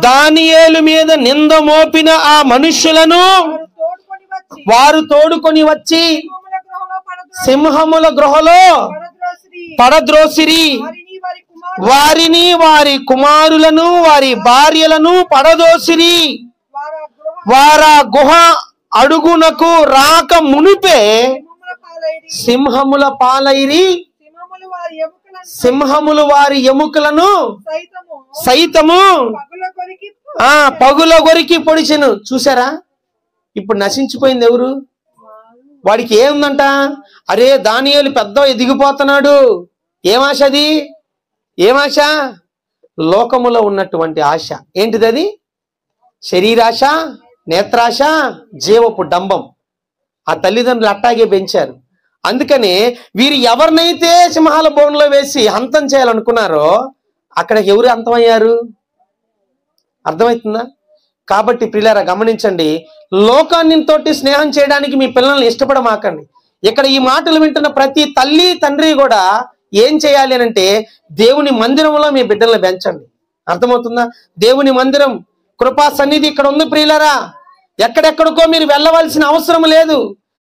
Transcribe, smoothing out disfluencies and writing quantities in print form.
దానియేలు మీద నింద మోపిన ఆ మనుష్యులను వారు తోడుకొని వచ్చి సింహముల గృహలో పడద్రోసిరి. వారిని, వారి కుమారులను, వారి భార్యలను పడదోసిరి. వారా గుహ అడుగునకు రాక మునిపే సింహముల పాలైరి. సింహములు వారి ఎముకలను సైతము పగుల గొరికి పొడిచెను. చూసారా, ఇప్పుడు నశించిపోయింది ఎవరు? వాడికి ఏముందంట? అరే దానియేలు పెద్ద ఎదిగిపోతున్నాడు. ఏమాశ అది? ఏమాశ? లోకములో ఉన్నటువంటి ఆశ. ఏంటిది అది? శరీరాశ, నేత్రాశ, జీవపు డంబం. ఆ తల్లిదండ్రులు అట్టాగే పెంచారు. అందుకని వీరు ఎవరినైతే సింహాల బోన్లో వేసి హంతం చేయాలనుకున్నారో అక్కడ ఎవరు అంతమయ్యారు? అర్థమవుతుందా? కాబట్టి ప్రియులారా గమనించండి, లోకాన్ని తోటి స్నేహం చేయడానికి మీ పిల్లల్ని ఇష్టపడమాకండి. ఇక్కడ ఈ మాటలు వింటున్న ప్రతి తల్లి తండ్రి కూడా ఏం చేయాలి అని అంటే, దేవుని మందిరంలో మీ బిడ్డల్ని పెంచండి. అర్థమవుతుందా? దేవుని మందిరం, కృపా సన్నిధి ఇక్కడ ఉంది ప్రియులారా. ఎక్కడెక్కడికో మీరు వెళ్ళవలసిన అవసరం లేదు.